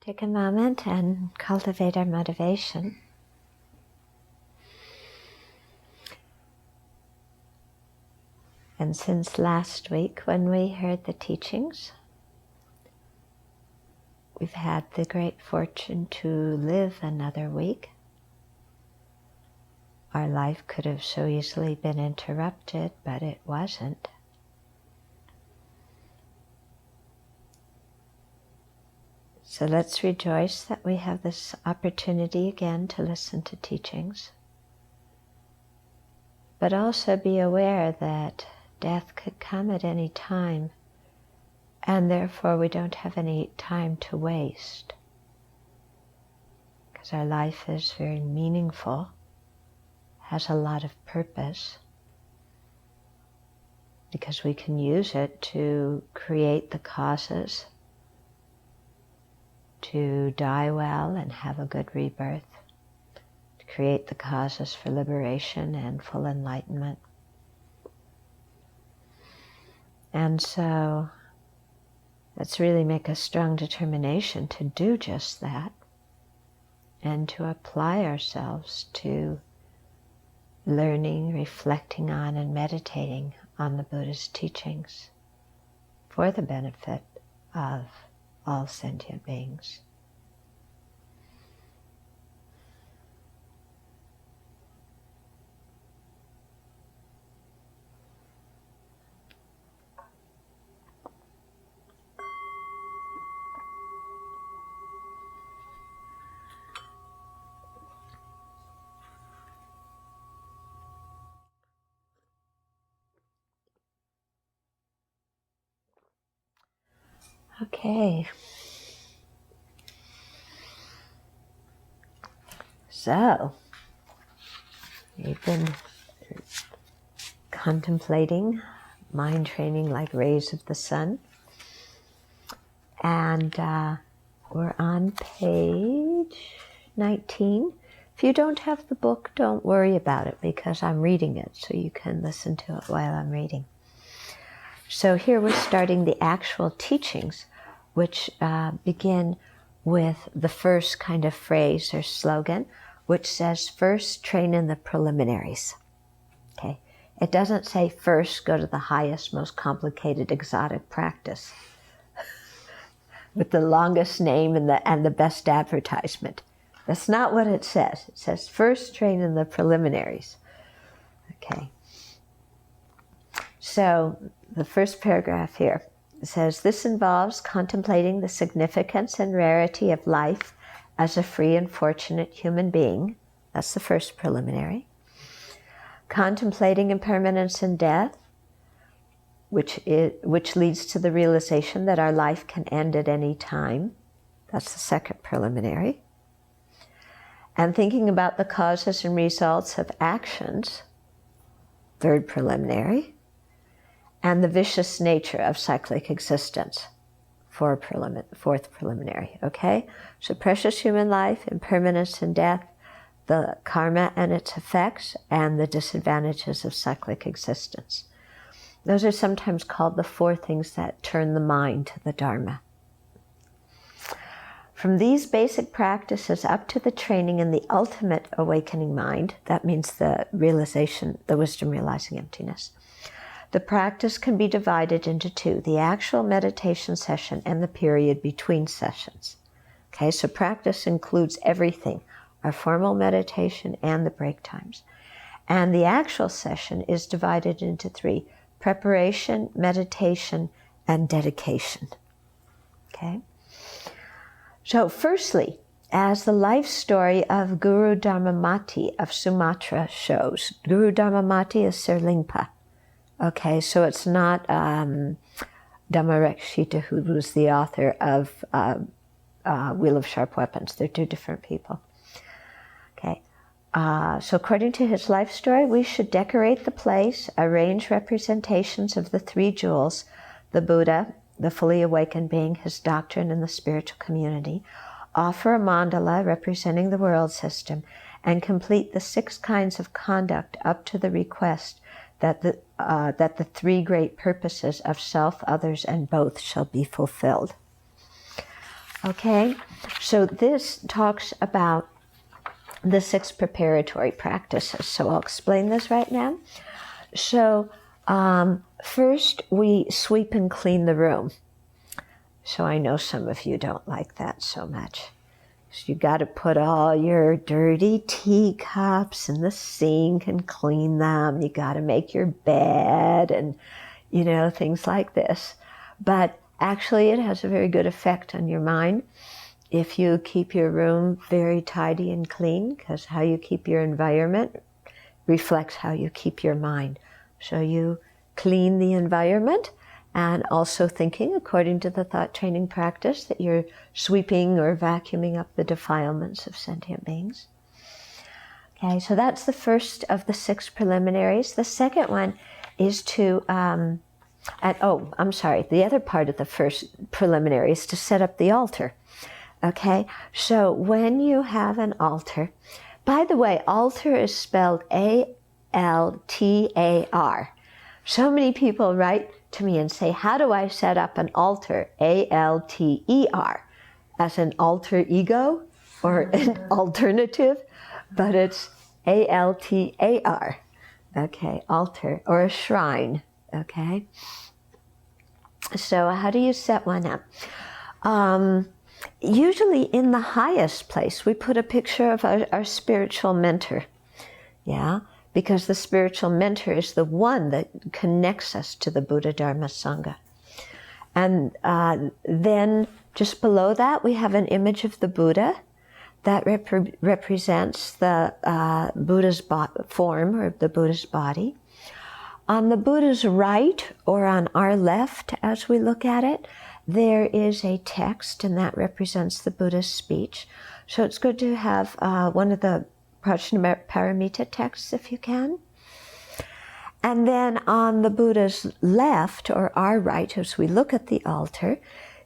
take a moment and cultivate our motivation. And since last week when we heard the teachings, we've had the great fortune to live another week. Our life could have so easily been interrupted, but it wasn't. So let's rejoice that we have this opportunity again to listen to teachings, but also be aware that death could come at any time, and therefore we don't have any time to waste, because our life is very meaningful, has a lot of purpose, because we can use it to create the causes to die well and have a good rebirth, to create the causes for liberation and full enlightenment. And so let's really make a strong determination to do just that and to apply ourselves to learning, reflecting on, and meditating on the Buddha's teachings for the benefit of all sentient beings. Okay. So, we've been contemplating mind training like rays of the sun, and we're on page 19. If you don't have the book, don't worry about it, because I'm reading it, so you can listen to it while I'm reading. So here we're starting the actual teachings, which begin with the first kind of phrase or slogan, which says, first train in the preliminaries. Okay, it doesn't say first go to the highest, most complicated, exotic practice with the longest name and the best advertisement. That's not what it says. It says first train in the preliminaries. Okay. So the first paragraph here says, this involves contemplating the significance and rarity of life as a free and fortunate human being. That's the first preliminary. Contemplating impermanence and death, which leads to the realization that our life can end at any time. That's the second preliminary. And thinking about the causes and results of actions, third preliminary. And the vicious nature of cyclic existence, fourth preliminary, okay? So precious human life, impermanence and death, the karma and its effects, and the disadvantages of cyclic existence. Those are sometimes called the four things that turn the mind to the Dharma. From these basic practices up to the training in the ultimate awakening mind, that means the realization, the wisdom realizing emptiness, the practice can be divided into two, the actual meditation session and the period between sessions. Okay, so practice includes everything, our formal meditation and the break times. And the actual session is divided into three, preparation, meditation, and dedication. Okay? So firstly, as the life story of Guru Dharmamati of Sumatra shows, Guru Dharmamati is Sir Lingpa. Okay, so it's not Dhammarakshita, who was the author of Wheel of Sharp Weapons. They're two different people. Okay, so according to his life story, we should decorate the place, arrange representations of the three jewels, the Buddha, the fully awakened being, his doctrine, and the spiritual community, offer a mandala representing the world system, and complete the 6 kinds of conduct up to the request that the 3 great purposes of self, others, and both shall be fulfilled. Okay, so this talks about the 6 preparatory practices. So I'll explain this right now. So first we sweep and clean the room. So I know some of you don't like that so much. So you got to put all your dirty teacups in the sink and clean them. You got to make your bed and, you know, things like this. But actually it has a very good effect on your mind if you keep your room very tidy and clean, because how you keep your environment reflects how you keep your mind. So you clean the environment, and also thinking, according to the thought training practice, that you're sweeping or vacuuming up the defilements of sentient beings. Okay, so that's the first of the 6 preliminaries. The second one is to, the other part of the first preliminary is to set up the altar. Okay, so when you have an altar, by the way, altar is spelled A-L-T-A-R. So many people write to me and say, how do I set up an altar? A-L-T-E-R, as an alter ego or an alternative, but it's A-L-T-A-R. Okay, altar, or a shrine. Okay, so how do you set one up? Usually in the highest place, we put a picture of our spiritual mentor. Yeah, because the spiritual mentor is the one that connects us to the Buddha, Dharma, Sangha. And then just below that, we have an image of the Buddha that represents the Buddha's form, or the Buddha's body. On the Buddha's right, or on our left as we look at it, there is a text, and that represents the Buddha's speech. So it's good to have one of the Prajnaparamita texts if you can. And then on the Buddha's left, or our right, as we look at the altar,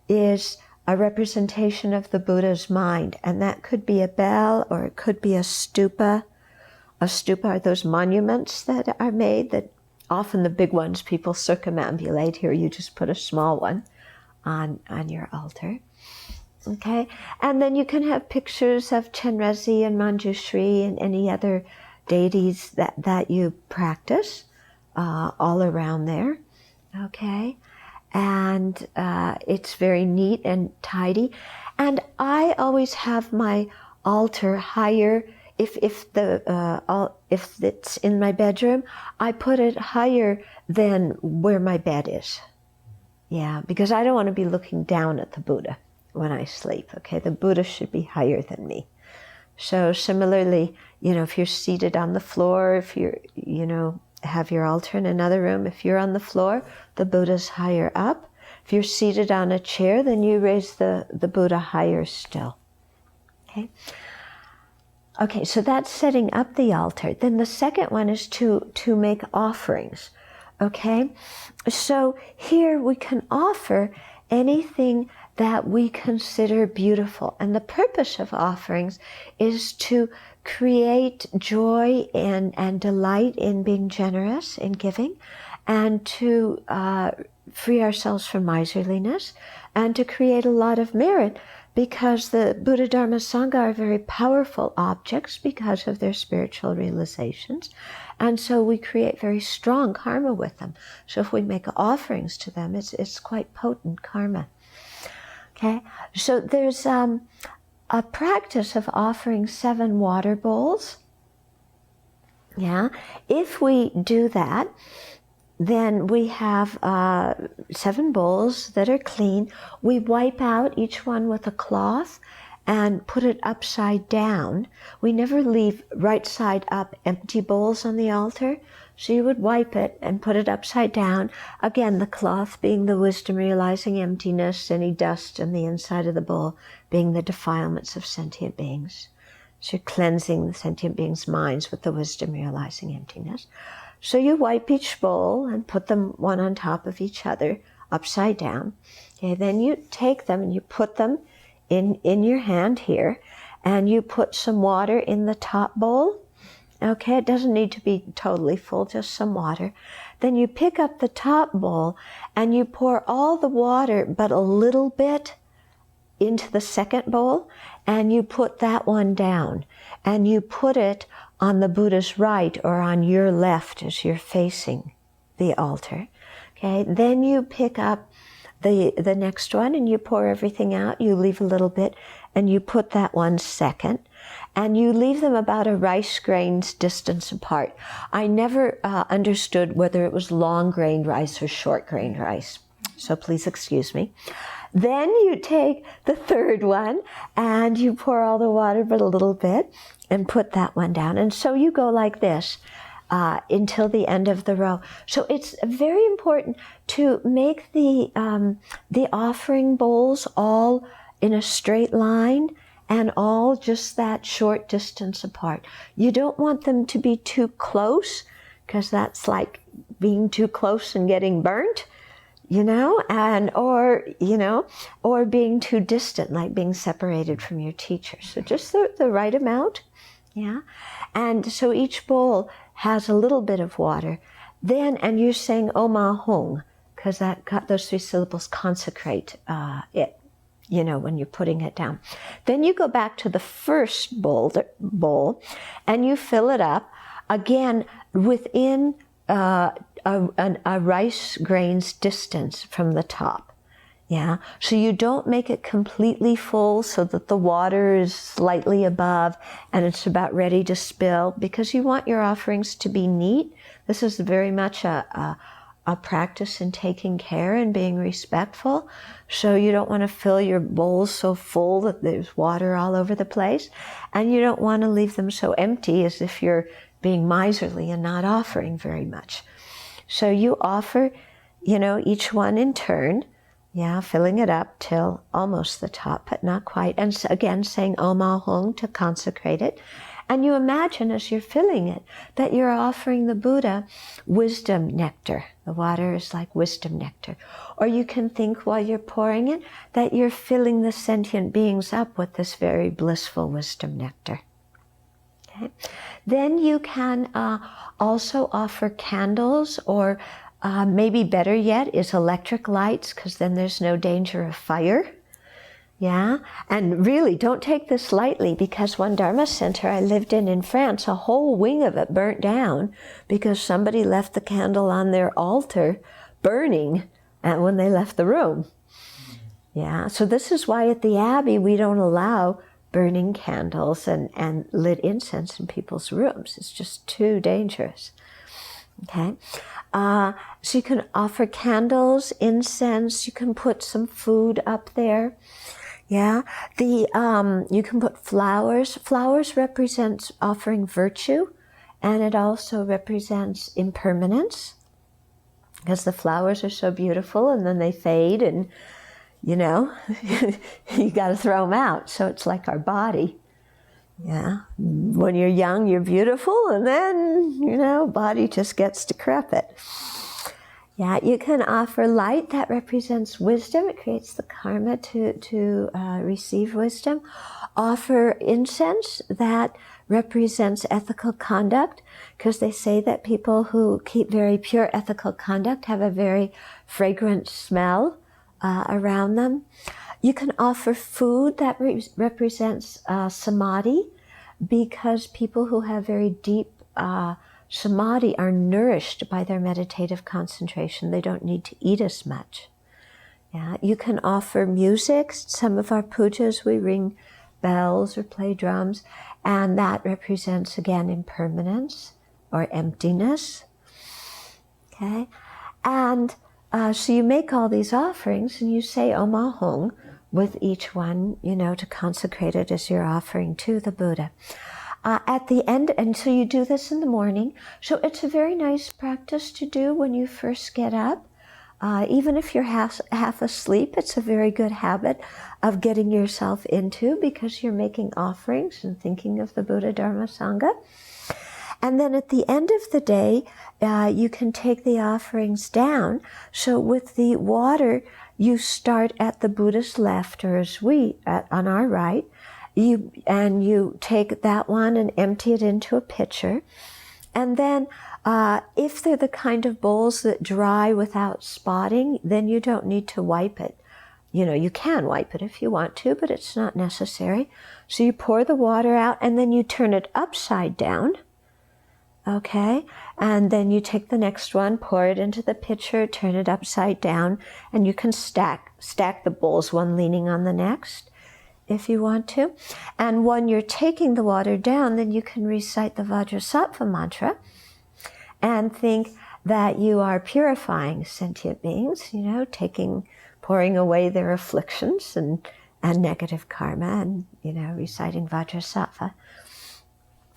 is a representation of the Buddha's mind. And that could be a bell, or it could be a stupa. A stupa are those monuments that are made, that often the big ones people circumambulate. Here you just put a small one on your altar. Okay, and then you can have pictures of Chenrezig and Manjushri and any other deities that you practice all around there. Okay, and it's very neat and tidy. And I always have my altar higher. If it's in my bedroom, I put it higher than where my bed is. Yeah, because I don't want to be looking down at the Buddha when I sleep. Okay, the Buddha should be higher than me. So similarly, you know, if you're seated on the floor, if you're, you know, have your altar in another room, if you're on the floor, the Buddha's higher up. If you're seated on a chair, then you raise the Buddha higher still. Okay. Okay, so that's setting up the altar. Then the second one is to make offerings. Okay, so here we can offer anything that we consider beautiful. And the purpose of offerings is to create joy and delight in being generous, in giving, and to free ourselves from miserliness, and to create a lot of merit, because the Buddha, Dharma, Sangha are very powerful objects because of their spiritual realizations. And so we create very strong karma with them. So if we make offerings to them, it's quite potent karma. Okay, so there's a practice of offering 7 water bowls. Yeah, if we do that, then we have 7 bowls that are clean. We wipe out each one with a cloth and put it upside down. We never leave right side up empty bowls on the altar. So you would wipe it and put it upside down. Again, the cloth being the wisdom realizing emptiness, any dust on the inside of the bowl being the defilements of sentient beings. So you're cleansing the sentient beings' minds with the wisdom realizing emptiness. So you wipe each bowl and put them one on top of each other, upside down. Okay, then you take them and you put them in your hand here, and you put some water in the top bowl. Okay, it doesn't need to be totally full, just some water. Then you pick up the top bowl and you pour all the water, but a little bit, into the second bowl, and you put that one down, and you put it on the Buddha's right or on your left as you're facing the altar. Okay, then you pick up the next one and you pour everything out. You leave a little bit and you put that one second, and you leave them about a rice grain's distance apart. I never understood whether it was long-grained rice or short-grained rice, so please excuse me. Then you take the third one and you pour all the water but a little bit and put that one down. And so you go like this until the end of the row. So it's very important to make the offering bowls all in a straight line and all just that short distance apart. You don't want them to be too close, because that's like being too close and getting burnt, you know, or being too distant, like being separated from your teacher. So just the right amount, yeah. And so each bowl has a little bit of water. Then, and you're saying "O Ma Hong," because those 3 syllables consecrate it, you know, when you're putting it down. Then you go back to the first bowl and you fill it up again within a rice grain's distance from the top. Yeah, so you don't make it completely full so that the water is slightly above and it's about ready to spill, because you want your offerings to be neat. This is very much a practice in taking care and being respectful. So you don't want to fill your bowls so full that there's water all over the place, and you don't want to leave them so empty as if you're being miserly and not offering very much. So you offer, you know, each one in turn, yeah, filling it up till almost the top, but not quite. And so again, saying "O Ma Hong" to consecrate it. And you imagine as you're filling it that you're offering the Buddha wisdom nectar. The water is like wisdom nectar. Or you can think while you're pouring it that you're filling the sentient beings up with this very blissful wisdom nectar. Okay. Then you can also offer candles, or maybe better yet is electric lights, because then there's no danger of fire. Yeah, and really don't take this lightly, because one Dharma center I lived in France, a whole wing of it burnt down because somebody left the candle on their altar burning when they left the room. Yeah, so this is why at the Abbey we don't allow burning candles and lit incense in people's rooms. It's just too dangerous. Okay, so you can offer candles, incense, you can put some food up there. Yeah, you can put flowers. Flowers represents offering virtue, and it also represents impermanence, because the flowers are so beautiful and then they fade, and you know, you got to throw them out. So it's like our body. Yeah, when you're young, you're beautiful, and then, you know, body just gets decrepit. Yeah, you can offer light. That represents wisdom. It creates the karma to receive wisdom. Offer incense. That represents ethical conduct, because they say that people who keep very pure ethical conduct have a very fragrant smell around them. You can offer food. That represents samadhi, because people who have very deep samadhi are nourished by their meditative concentration. They don't need to eat as much. Yeah, you can offer music. Some of our pujas, we ring bells or play drums, and that represents, again, impermanence or emptiness. Okay, and so you make all these offerings and you say "O Ma Hong" with each one, you know, to consecrate it as your offering to the Buddha. At the end, and so you do this in the morning. So it's a very nice practice to do when you first get up. Even if you're half asleep, it's a very good habit of getting yourself into, because you're making offerings and thinking of the Buddha, Dharma, Sangha. And then at the end of the day, you can take the offerings down. So with the water, you start at the Buddha's left, or as we, on our right. You take that one and empty it into a pitcher. And then if they're the kind of bowls that dry without spotting, then you don't need to wipe it. you can wipe it if you want to, but it's not necessary. So you pour the water out and then you turn it upside down. Okay, and then you take the next one, pour it into the pitcher, turn it upside down, and you can stack the bowls, one leaning on the next, if you want to. And when you're taking the water down, then you can recite the Vajrasattva mantra and think that you are purifying sentient beings, pouring away their afflictions and negative karma, and reciting Vajrasattva.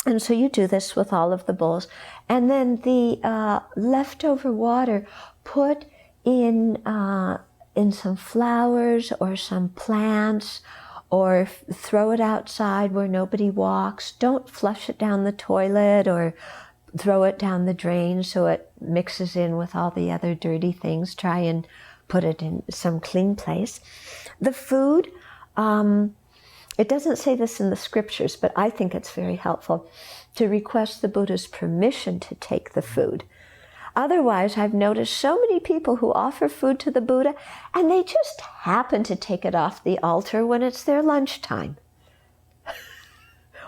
And so you do this with all of the bowls. And then the leftover water, put in some flowers or some plants, or throw it outside where nobody walks. Don't flush it down the toilet or throw it down the drain so it mixes in with all the other dirty things. Try and put it in some clean place. The food, it doesn't say this in the scriptures, but I think it's very helpful to request the Buddha's permission to take the food. Otherwise, I've noticed so many people who offer food to the Buddha and they just happen to take it off the altar when it's their lunchtime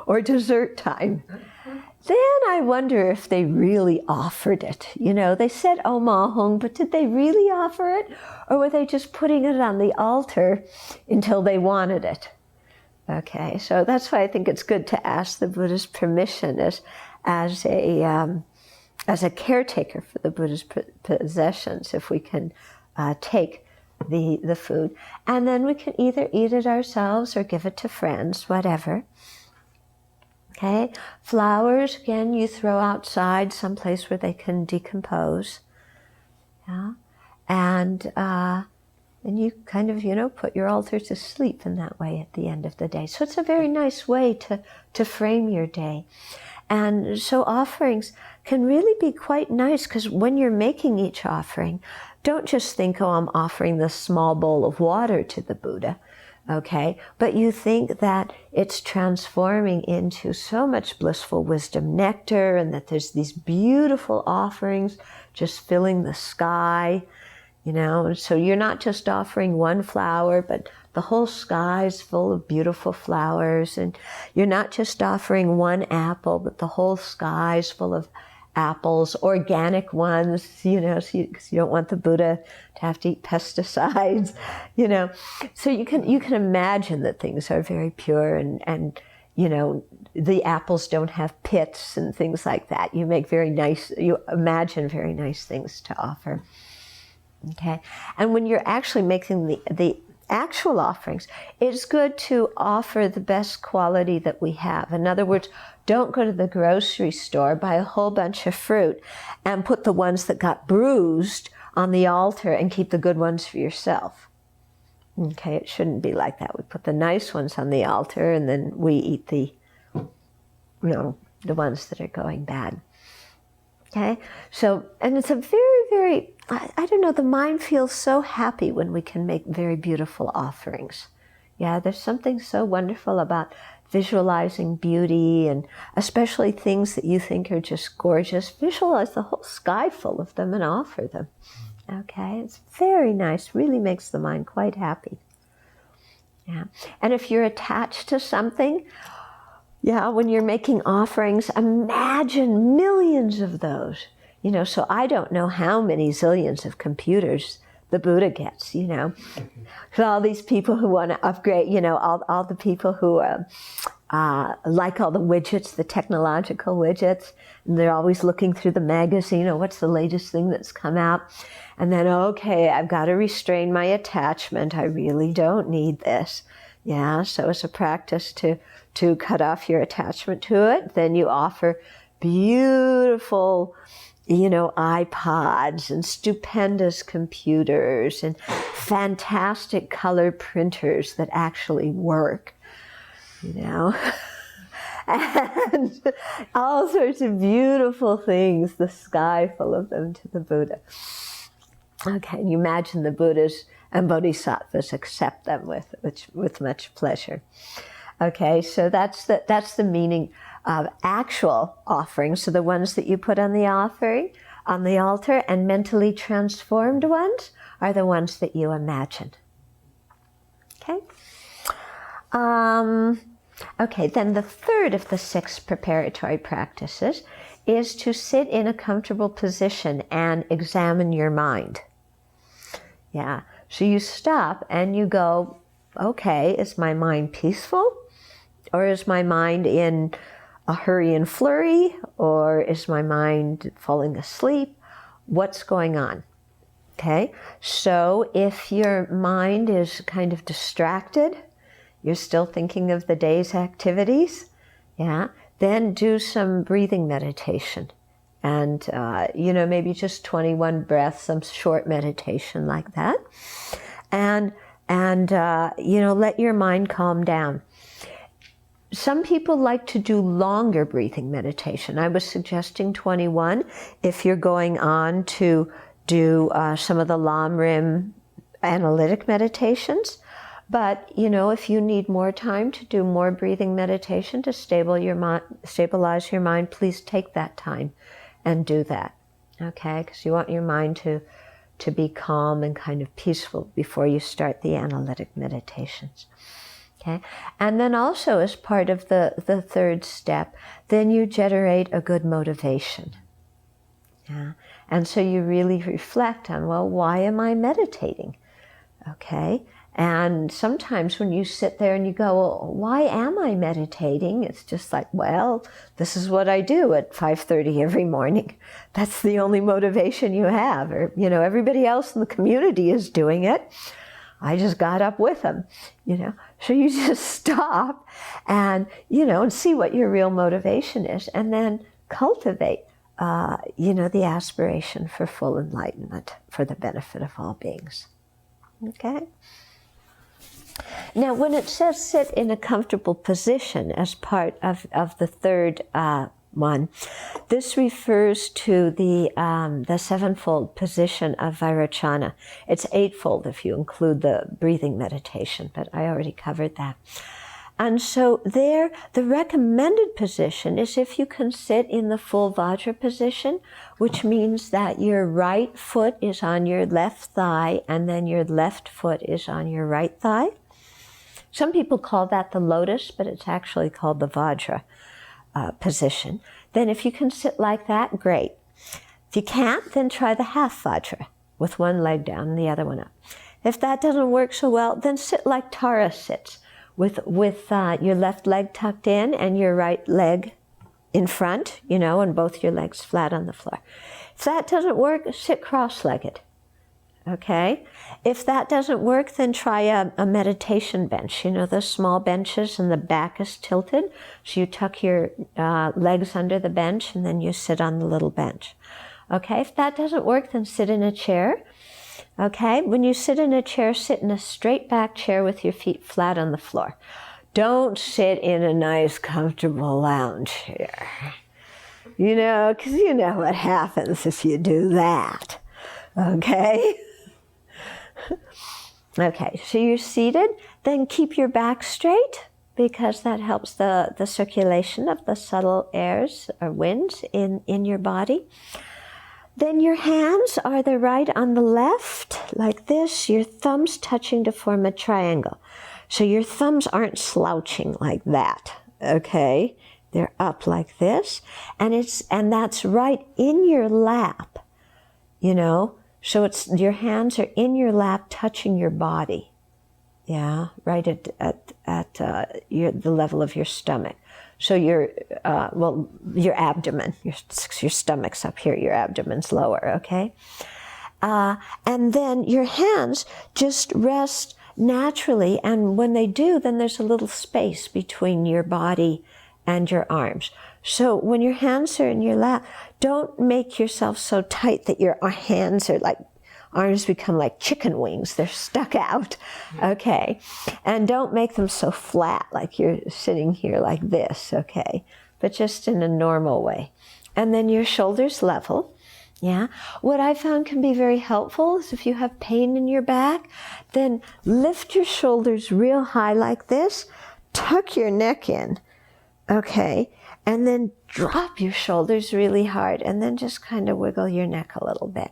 or dessert time. Then I wonder if they really offered it. They said "Oh Mahung," but did they really offer it? Or were they just putting it on the altar until they wanted it? Okay, so that's why I think it's good to ask the Buddha's permission as a caretaker for the Buddha's possessions, if we can take the food. And then we can either eat it ourselves or give it to friends, whatever. Okay, flowers, again, you throw outside someplace where they can decompose. Yeah, and then you kind of, put your altar to sleep in that way at the end of the day. So it's a very nice way to frame your day. And so offerings can really be quite nice, because when you're making each offering, don't just think, oh, I'm offering this small bowl of water to the Buddha, okay? But you think that it's transforming into so much blissful wisdom nectar, and that there's these beautiful offerings just filling the sky, so you're not just offering one flower, but the whole sky is full of beautiful flowers. And you're not just offering one apple, but the whole sky is full of apples, organic ones, because you don't want the Buddha to have to eat pesticides, So you can imagine that things are very pure, and the apples don't have pits and things like that. You imagine very nice things to offer. Okay, and when you're actually making the actual offerings, it's good to offer the best quality that we have. In other words, don't go to the grocery store, buy a whole bunch of fruit, and put the ones that got bruised on the altar and keep the good ones for yourself. Okay, it shouldn't be like that. We put the nice ones on the altar, and then we eat the ones that are going bad. Okay, so, and it's a very, very, I don't know, the mind feels so happy when we can make very beautiful offerings. Yeah, there's something so wonderful about visualizing beauty, and especially things that you think are just gorgeous. Visualize the whole sky full of them and offer them. Okay, it's very nice, really makes the mind quite happy. Yeah, and if you're attached to something, when you're making offerings, imagine millions of those. So I don't know how many zillions of computers the Buddha gets, So all these people who want to upgrade, all the people who like all the widgets, the technological widgets, and they're always looking through the magazine, what's the latest thing that's come out? And then, okay, I've got to restrain my attachment. I really don't need this. Yeah, so it's a practice to cut off your attachment to it. Then you offer beautiful, iPods and stupendous computers and fantastic color printers that actually work, and all sorts of beautiful things, the sky full of them, to the Buddha. Okay, and you imagine the Buddhas and Bodhisattvas accept them with much pleasure. Okay, so that's the meaning of actual offerings. So the ones that you put on the altar, and mentally transformed ones are the ones that you imagine. Okay. Okay, then the third of the 6 preparatory practices is to sit in a comfortable position and examine your mind. Yeah, so you stop and you go, okay, is my mind peaceful? Or is my mind in a hurry and flurry? Or is my mind falling asleep? What's going on? Okay, so if your mind is kind of distracted, you're still thinking of the day's activities, yeah, then do some breathing meditation. And, maybe just 21 breaths, some short meditation like that. And let your mind calm down. Some people like to do longer breathing meditation. I was suggesting 21 if you're going on to do some of the Lam Rim analytic meditations. But, if you need more time to do more breathing meditation to stabilize your mind, please take that time and do that, okay? Because you want your mind to be calm and kind of peaceful before you start the analytic meditations, okay? And then also as part of the third step, then you generate a good motivation, yeah? And so you really reflect on, well, why am I meditating, okay? And sometimes when you sit there and you go, well, why am I meditating? It's just like, well, this is what I do at 5:30 every morning. That's the only motivation you have. Or, everybody else in the community is doing it. I just got up with them, So you just stop and, and see what your real motivation is. And then cultivate, the aspiration for full enlightenment for the benefit of all beings. Okay? Now, when it says sit in a comfortable position as part of the third one, this refers to the sevenfold position of Vairocana. It's eightfold if you include the breathing meditation, but I already covered that. And so there, the recommended position is if you can sit in the full Vajra position, which means that your right foot is on your left thigh and then your left foot is on your right thigh. Some people call that the lotus, but it's actually called the Vajra position. Then if you can sit like that, great. If you can't, then try the half Vajra with one leg down and the other one up. If that doesn't work so well, then sit like Tara sits with your left leg tucked in and your right leg in front, and both your legs flat on the floor. If that doesn't work, sit cross-legged. Okay? If that doesn't work, then try a meditation bench. Those small benches and the back is tilted. So you tuck your legs under the bench and then you sit on the little bench. Okay? If that doesn't work, then sit in a chair. Okay? When you sit in a chair, sit in a straight back chair with your feet flat on the floor. Don't sit in a nice, comfortable lounge chair. Because you know what happens if you do that. Okay? Okay, so you're seated, then keep your back straight because that helps the circulation of the subtle airs or winds in your body. Then your hands are the right on the left, like this, your thumbs touching to form a triangle. So your thumbs aren't slouching like that, okay? They're up like this, and that's right in your lap, So your hands are in your lap, touching your body, yeah, right at the level of your stomach. So your abdomen, your stomach's up here, your abdomen's lower, okay? And then your hands just rest naturally, and when they do, then there's a little space between your body and your arms. So when your hands are in your lap, don't make yourself so tight that your hands are like, arms become like chicken wings. They're stuck out, okay? And don't make them so flat like you're sitting here like this, okay? But just in a normal way. And then your shoulders level, yeah? What I found can be very helpful is if you have pain in your back, then lift your shoulders real high like this, tuck your neck in, okay? And then drop your shoulders really hard and then just kind of wiggle your neck a little bit.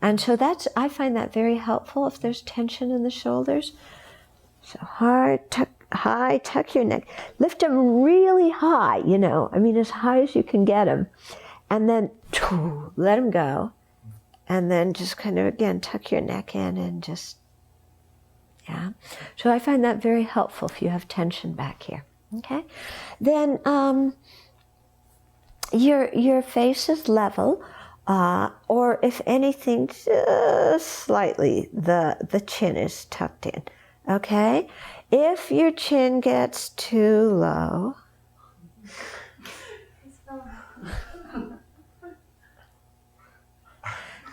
And so I find that very helpful if there's tension in the shoulders. So high, tuck your neck. Lift them really high, you know, I mean as high as you can get them. And then let them go. And then just kind of, again, tuck your neck in and just, yeah. So I find that very helpful if you have tension back here, okay? Then your face is level, or if anything, just slightly, the chin is tucked in, okay? If your chin gets too low,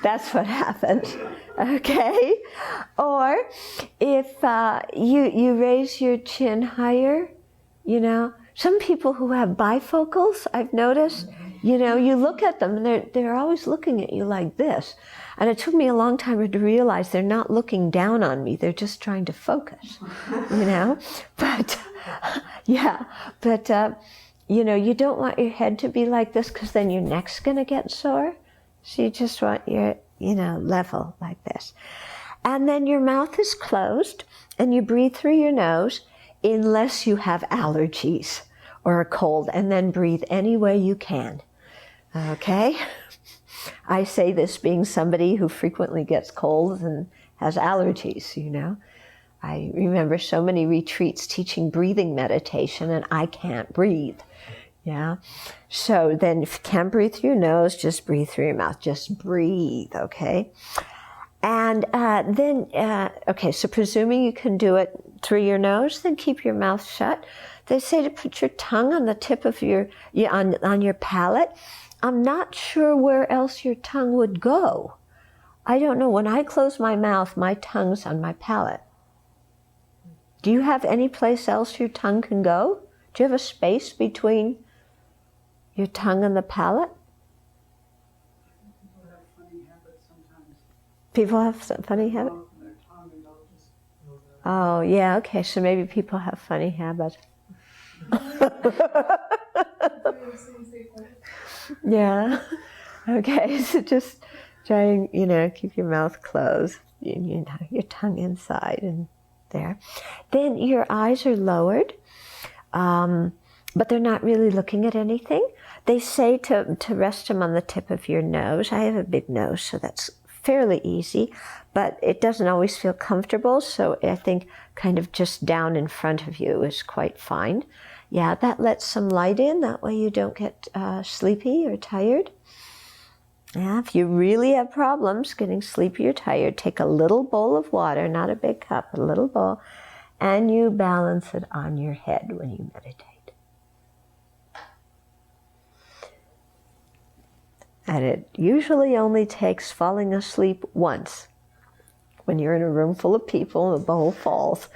that's what happens, okay? Or if you raise your chin higher, you know, some people who have bifocals, I've noticed, you know, you look at them and they're always looking at you like this. And it took me a long time to realize they're not looking down on me, they're just trying to focus, you know? But, yeah, but, you know, you don't want your head to be like this because then your neck's gonna get sore. So you just want your, you know, level like this. And then your mouth is closed and you breathe through your nose unless you have allergies or a cold, and then breathe any way you can, okay? I say this being somebody who frequently gets colds and has allergies, you know. I remember so many retreats teaching breathing meditation and I can't breathe. Yeah, so then if you can't breathe through your nose, just breathe through your mouth. Just breathe, okay? And then, okay, so presuming you can do it through your nose, then keep your mouth shut. They say to put your tongue on the tip of on your palate. I'm not sure where else your tongue would go. I don't know. When I close my mouth, my tongue's on my palate. Do you have any place else your tongue can go? Do you have a space between your tongue and the palate? People have funny habits sometimes. People have some funny habits? Oh, yeah, okay, so maybe people have funny habits. Yeah, okay, so just trying, you know, keep your mouth closed, you know, your tongue inside and there. Then your eyes are lowered, but they're not really looking at anything. They say to rest them on the tip of your nose. I have a big nose, so that's fairly easy, but it doesn't always feel comfortable, so I think kind of just down in front of you is quite fine. Yeah, that lets some light in, that way you don't get sleepy or tired. Yeah, if you really have problems getting sleepy or tired, take a little bowl of water, not a big cup, a little bowl, and you balance it on your head when you meditate. And it usually only takes falling asleep once. When you're in a room full of people, the bowl falls.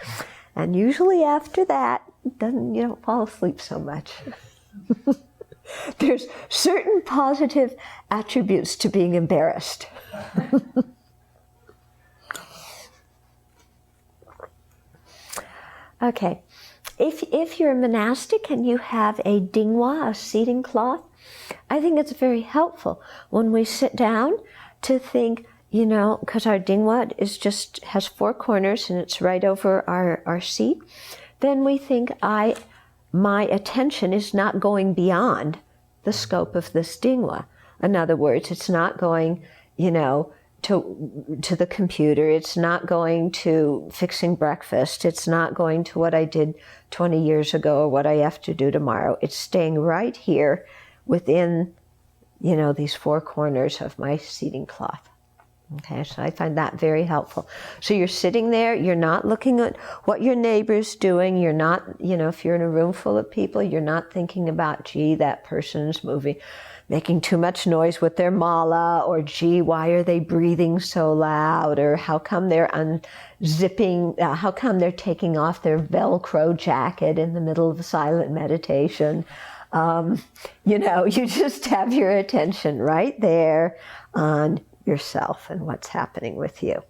And usually after that, you don't fall asleep so much. There's certain positive attributes to being embarrassed. Okay, if you're a monastic and you have a dingwa, a seating cloth, I think it's very helpful when we sit down to think, you know, because our dingwa has 4 corners and it's right over our seat, then we think my attention is not going beyond the scope of this dingwa. In other words, it's not going, you know, to the computer, it's not going to fixing breakfast, it's not going to what I did 20 years ago or what I have to do tomorrow. It's staying right here within, you know, these 4 corners of my seating cloth. Okay, so I find that very helpful. So you're sitting there, you're not looking at what your neighbor's doing, you're not, you know, if you're in a room full of people, you're not thinking about, gee, that person's making too much noise with their mala, or gee, why are they breathing so loud, or how come they're unzipping, how come they're taking off their Velcro jacket in the middle of a silent meditation. You know, you just have your attention right there on yourself and what's happening with you.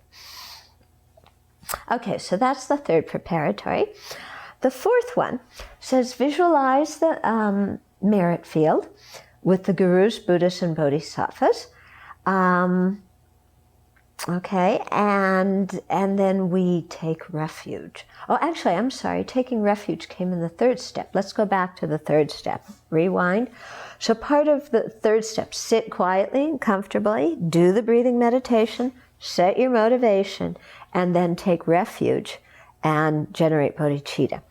Okay, so that's the 3rd preparatory. The 4th one says visualize the merit field with the gurus, Buddhas, and bodhisattvas. Okay, and then we take refuge. Oh, actually, I'm sorry, taking refuge came in the third step. Let's go back to the third step. Rewind. So part of the third step, sit quietly and comfortably, do the breathing meditation, set your motivation, and then take refuge and generate bodhicitta.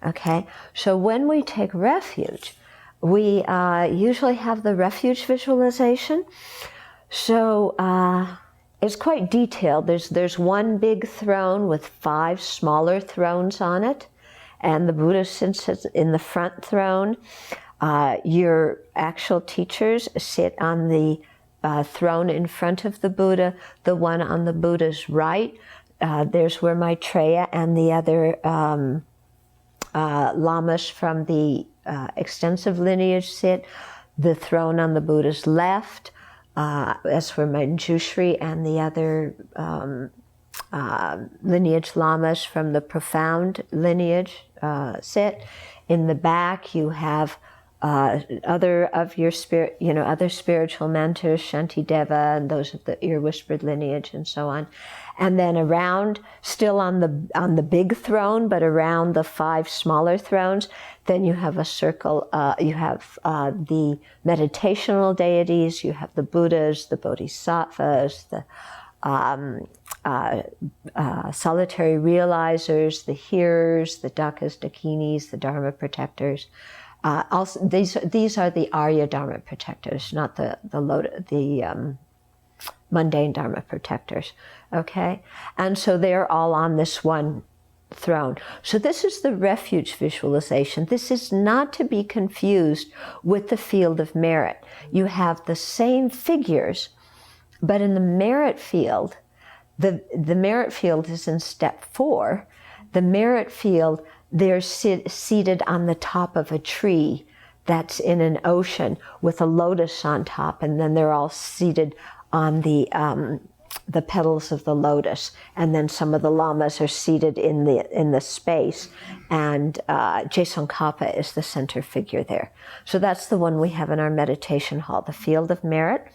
Okay, so when we take refuge, we usually have the refuge visualization. So it's quite detailed. There's one big throne with 5 smaller thrones on it, and the Buddha sits in the front throne. Your actual teachers sit on the throne in front of the Buddha, the one on the Buddha's right. There's where Maitreya and the other lamas from the extensive lineage sit. The throne on the Buddha's left, that's where Manjushri and the other lineage lamas from the profound lineage sit. In the back, you have other of your other spiritual mentors, Shantideva, and those of the ear-whispered lineage, and so on. And then around, still on the big throne, but around the 5 smaller thrones, then you have a circle. You have the meditational deities. You have the Buddhas, the Bodhisattvas, the solitary realizers, the hearers, the Dakas, Dakinis, the Dharma protectors. Also, these are the Arya Dharma protectors, not the mundane Dharma protectors. Okay, and so they're all on this one throne. So this is the refuge visualization. This is not to be confused with the field of merit. You have the same figures, but in the merit field, the merit field is in step 4. The merit field, they're seated on the top of a tree that's in an ocean with a lotus on top, and then they're all seated on the petals of the lotus, and then some of the lamas are seated in the space, and Tsongkhapa is the center figure there. So that's the one we have in our meditation hall, the field of merit.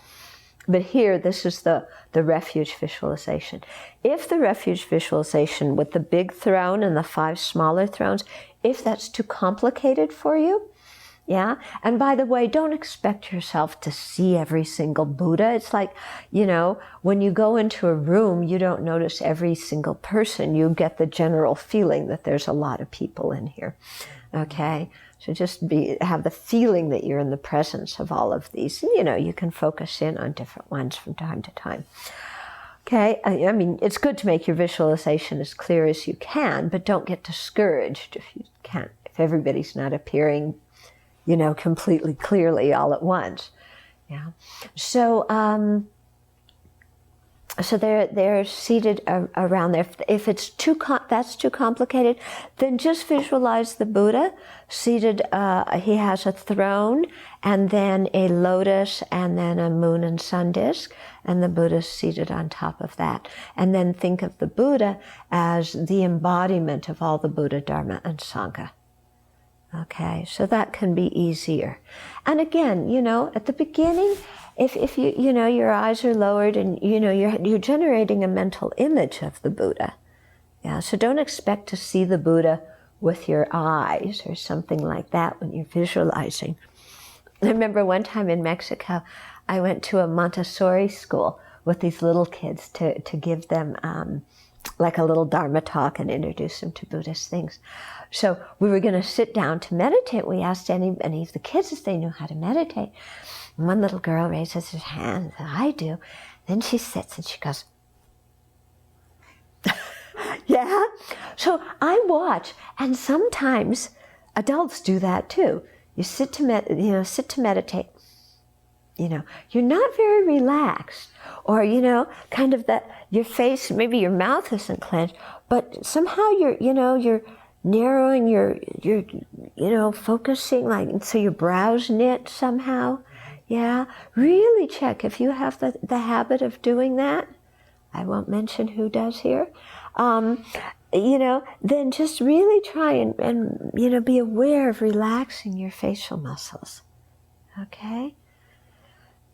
But here, this is the refuge visualization. If the refuge visualization with the big throne and the 5 smaller thrones, if that's too complicated for you, yeah. And by the way, don't expect yourself to see every single Buddha. It's like, when you go into a room, you don't notice every single person. You get the general feeling that there's a lot of people in here. Okay. So just have the feeling that you're in the presence of all of these. And, you can focus in on different ones from time to time. Okay. I mean, it's good to make your visualization as clear as you can, but don't get discouraged if you can't, if everybody's not appearing completely clearly all at once. Yeah. So, so they're seated around there. If it's that's too complicated, then just visualize the Buddha seated. He has a throne, and then a lotus, and then a moon and sun disk, and the Buddha's seated on top of that. And then think of the Buddha as the embodiment of all the Buddha, Dharma, and Sangha. Okay, so that can be easier. And again, at the beginning, if you, your eyes are lowered and, you're generating a mental image of the Buddha. Yeah, so don't expect to see the Buddha with your eyes or something like that when you're visualizing. I remember one time in Mexico, I went to a Montessori school with these little kids to give them like a little Dharma talk and introduce them to Buddhist things. So we were going to sit down to meditate. We asked any of the kids if they knew how to meditate. And one little girl raises her hand and said, I do. Then she sits and she goes, yeah. So I watch, and sometimes adults do that too. You sit to meditate. You're not very relaxed, or kind of that your face, maybe your mouth isn't clenched, but somehow you're narrowing your focusing, like, so your brows knit somehow. Yeah, really check if you have the habit of doing that. I won't mention who does here. Then just really try and be aware of relaxing your facial muscles. Okay?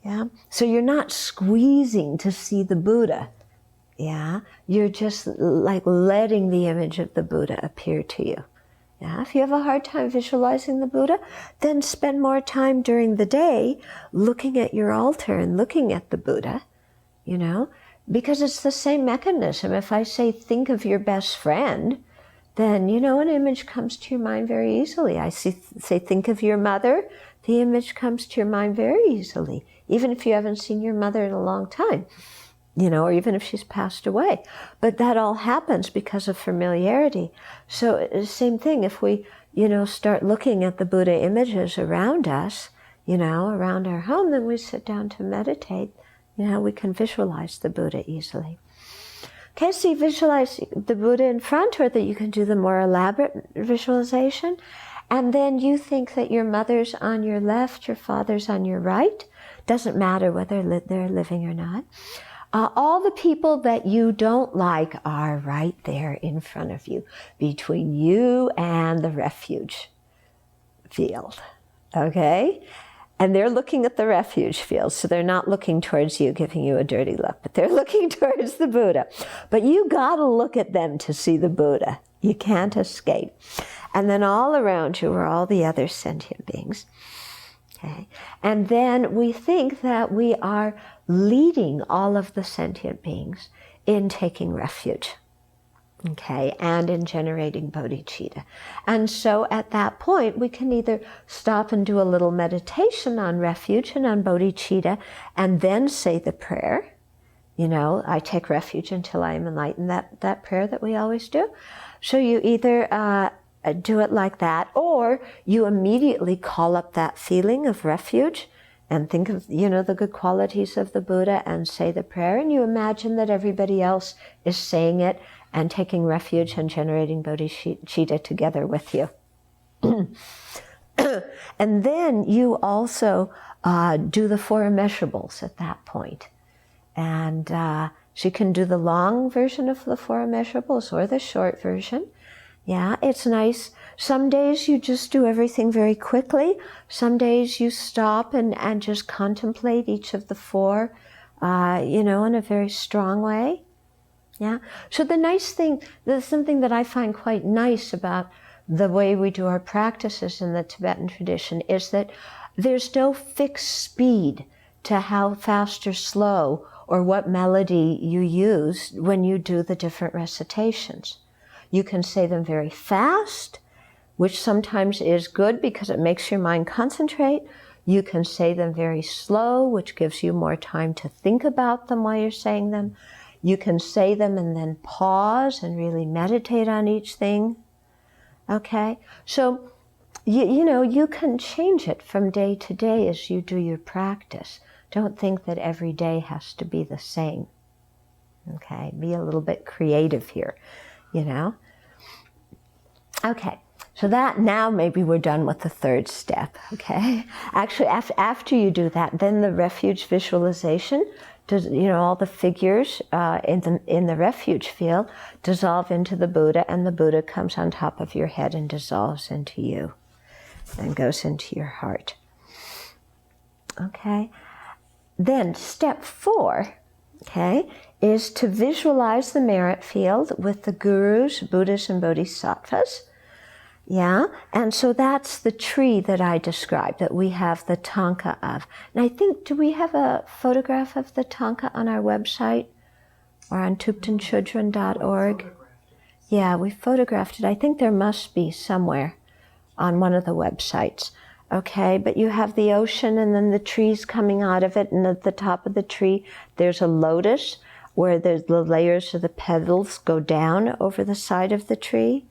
Yeah. So you're not squeezing to see the Buddha. Yeah, you're just like letting the image of the Buddha appear to you. Yeah, if you have a hard time visualizing the Buddha, then spend more time during the day looking at your altar and looking at the Buddha, you know, because it's the same mechanism. If I say, think of your best friend, then, you know, an image comes to your mind very easily. I say, think of your mother, the image comes to your mind very easily, even if you haven't seen your mother in a long time, you know, or even if she's passed away. But that all happens because of familiarity. So same thing, if we, you know, start looking at the Buddha images around us, you know, around our home, then we sit down to meditate, you know, we can visualize the Buddha easily. Okay, so you visualize the Buddha in front, or that you can do the more elaborate visualization. And then you think that your mother's on your left, your father's on your right. Doesn't matter whether they're living or not. All the people that you don't like are right there in front of you, between you and the refuge field, okay? And they're looking at the refuge field, so they're not looking towards you, giving you a dirty look, but they're looking towards the Buddha. But you gotta look at them to see the Buddha. You can't escape. And then all around you are all the other sentient beings. Okay. And then we think that we are leading all of the sentient beings in taking refuge, okay, and in generating bodhicitta. And so at that point, we can either stop and do a little meditation on refuge and on bodhicitta, and then say the prayer. You know, I take refuge until I am enlightened, that prayer that we always do. So you either do it like that, or you immediately call up that feeling of refuge and think of, you know, the good qualities of the Buddha and say the prayer, and you imagine that everybody else is saying it and taking refuge and generating bodhicitta together with you. And then you also do the four immeasurables at that point. And so you can do the long version of the four immeasurables or the short version. Yeah, it's nice. Some days you just do everything very quickly. Some days you stop and just contemplate each of the four, you know, in a very strong way. Yeah. So the nice thing, there's something that I find quite nice about the way we do our practices in the Tibetan tradition is that there's no fixed speed to how fast or slow or what melody you use when you do the different recitations. You can say them very fast, which sometimes is good because it makes your mind concentrate. You can say them very slow, which gives you more time to think about them while you're saying them. You can say them and then pause and really meditate on each thing. Okay? So, you know, you can change it from day to day as you do your practice. Don't think that every day has to be the same. Okay? Be a little bit creative here, you know? Okay, so that now maybe we're done with the third step, okay? Actually, after you do that, then the refuge visualization, does, you know, all the figures in the refuge field dissolve into the Buddha, and the Buddha comes on top of your head and dissolves into you and goes into your heart. Okay, then step 4, okay, is to visualize the merit field with the gurus, Buddhas, and bodhisattvas. Yeah, and so that's the tree that I described, that we have the tanka of. And I think, do we have a photograph of the tanka on our website or on tuptenchudran.org? Yeah, we photographed it. I think there must be somewhere on one of the websites. Okay, but you have the ocean and then the trees coming out of it, and at the top of the tree there's a lotus where the layers of the petals go down over the side of the tree.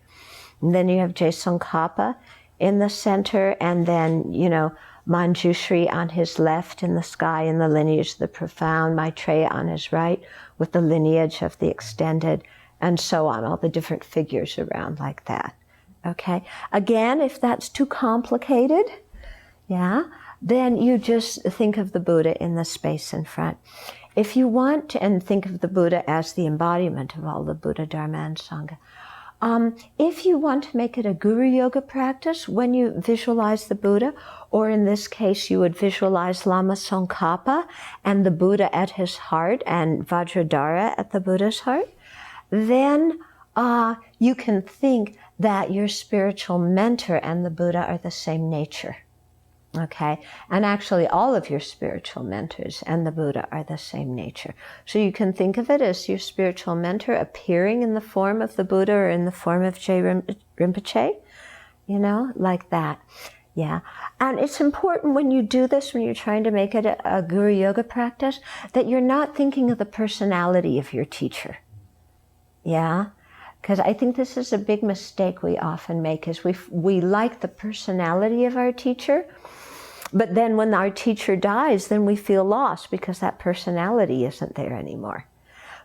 And then you have Jesongkhapa in the center, and then, you know, Manjushri on his left in the sky in the lineage of the profound, Maitreya on his right with the lineage of the extended, and so on, all the different figures around like that. Okay? Again, if that's too complicated, yeah, then you just think of the Buddha in the space in front. If you want to, and think of the Buddha as the embodiment of all the Buddha, Dharma, and Sangha. If you want to make it a guru yoga practice, when you visualize the Buddha, or in this case, you would visualize Lama Tsongkhapa and the Buddha at his heart and Vajradhara at the Buddha's heart, then you can think that your spiritual mentor and the Buddha are the same nature. Okay, and actually all of your spiritual mentors and the Buddha are the same nature. So you can think of it as your spiritual mentor appearing in the form of the Buddha or in the form of Je Rinpoche, you know, like that. Yeah, and it's important when you do this, when you're trying to make it a guru yoga practice, that you're not thinking of the personality of your teacher. Yeah, because I think this is a big mistake we often make, is we like the personality of our teacher, but then when our teacher dies, then we feel lost because that personality isn't there anymore.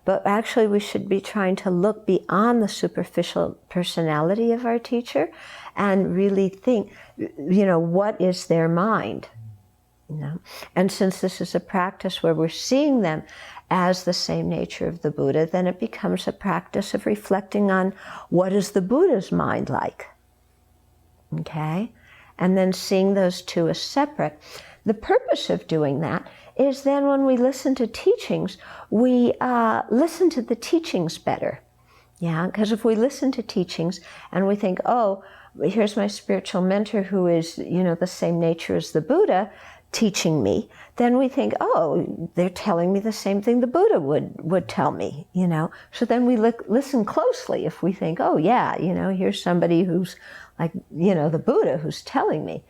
But actually we should be trying to look beyond the superficial personality of our teacher and really think, you know, what is their mind? You know? And since this is a practice where we're seeing them as the same nature of the Buddha, then it becomes a practice of reflecting on what is the Buddha's mind like. Okay? And then seeing those two as separate. The purpose of doing that is then when we listen to teachings, we listen to the teachings better. Yeah, because if we listen to teachings and we think, oh, here's my spiritual mentor who is, you know, the same nature as the Buddha teaching me, then we think, oh, they're telling me the same thing the Buddha would tell me, you know. So then we listen closely if we think, oh yeah, you know, here's somebody who's like, you know, the Buddha who's telling me.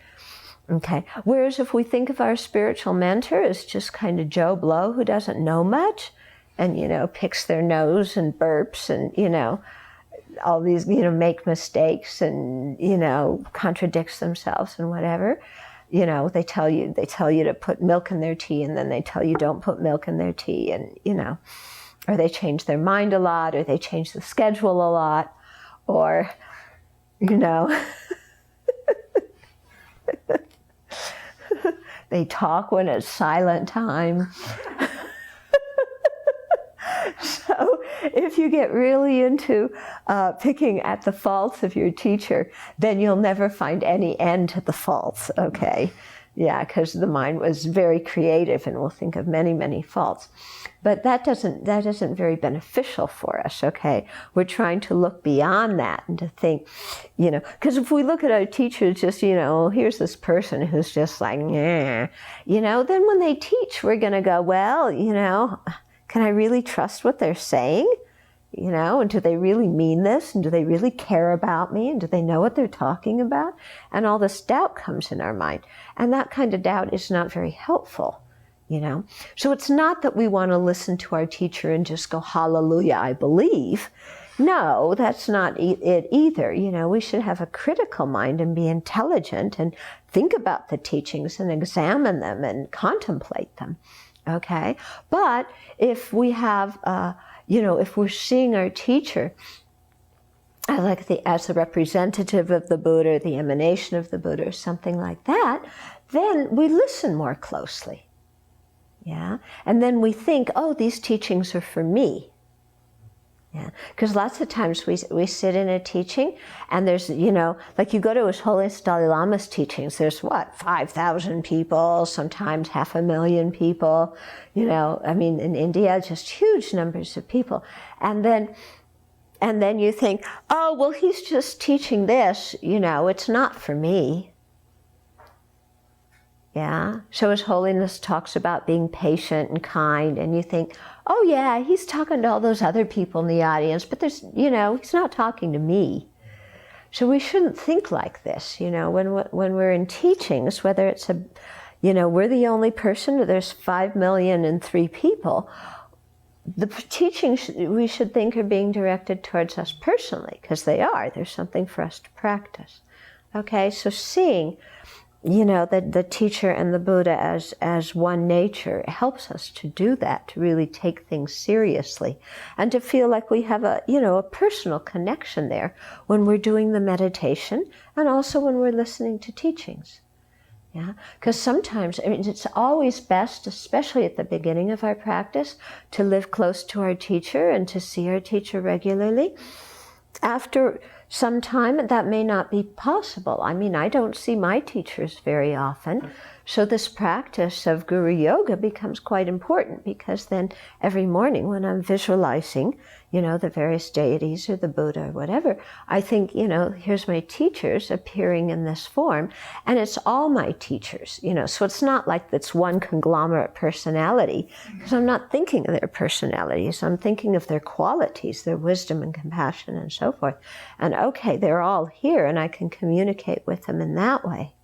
Okay. Whereas if we think of our spiritual mentor as just kind of Joe Blow who doesn't know much and, you know, picks their nose and burps and, you know, all these, you know, make mistakes and, you know, contradicts themselves and whatever, you know, they tell you to put milk in their tea and then they tell you don't put milk in their tea, and, you know, or they change their mind a lot, or they change the schedule a lot, or, you know, they talk when it's silent time. So if you get really into picking at the faults of your teacher, then you'll never find any end to the faults, okay? Yeah, because the mind was very creative and will think of many, many faults. But that isn't very beneficial for us, okay? We're trying to look beyond that and to think, you know, because if we look at our teachers just, you know, here's this person who's just like, yeah, you know, then when they teach, we're going to go, well, you know, can I really trust what they're saying? You know, and do they really mean this? And do they really care about me? And do they know what they're talking about? And all this doubt comes in our mind. And that kind of doubt is not very helpful, you know. So it's not that we want to listen to our teacher and just go, hallelujah, I believe. No, that's not it either. You know, we should have a critical mind and be intelligent and think about the teachings and examine them and contemplate them. Okay? But if we have, you know, if we're seeing our teacher as the representative of the Buddha, the emanation of the Buddha, or something like that, then we listen more closely. Yeah? And then we think, oh, these teachings are for me. Yeah, because lots of times we sit in a teaching and there's, you know, like you go to His Holiness Dalai Lama's teachings, there's what, 5,000 people, sometimes 500,000 people, you know, I mean, in India, just huge numbers of people. And then you think, oh, well, he's just teaching this, you know, it's not for me. Yeah, so His Holiness talks about being patient and kind, and you think, oh yeah, he's talking to all those other people in the audience, but there's, you know, he's not talking to me. So we shouldn't think like this, you know, when we're in teachings, whether it's a, you know, we're the only person or there's 5,000,003 people, the teachings we should think are being directed towards us personally, because they are. There's something for us to practice. Okay, so seeing, you know, the teacher and the Buddha as one nature helps us to do that, to really take things seriously and to feel like we have a, you know, a personal connection there when we're doing the meditation and also when we're listening to teachings. Yeah, because sometimes, I mean, it's always best, especially at the beginning of our practice, to live close to our teacher and to see our teacher regularly, after some time, that may not be possible. I mean, I don't see my teachers very often. So this practice of Guru Yoga becomes quite important, because then every morning when I'm visualizing, the various deities or the Buddha or whatever, I think, here's my teachers appearing in this form, and it's all my teachers, so it's not like it's one conglomerate personality, because I'm not thinking of their personalities. I'm thinking of their qualities, their wisdom and compassion and so forth. And okay, they're all here, and I can communicate with them in that way.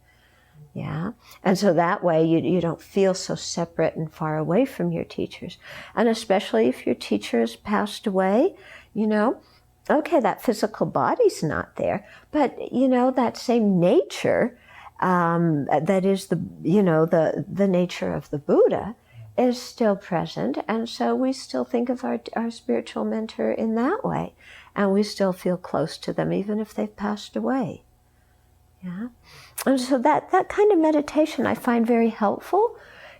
Yeah, and so that way you don't feel so separate and far away from your teachers. And especially if your teacher has passed away, okay, that physical body's not there, but that same nature, that is the nature of the Buddha, is still present. And so we still think of our spiritual mentor in that way, and we still feel close to them even if they've passed away. Yeah, and so that kind of meditation I find very helpful,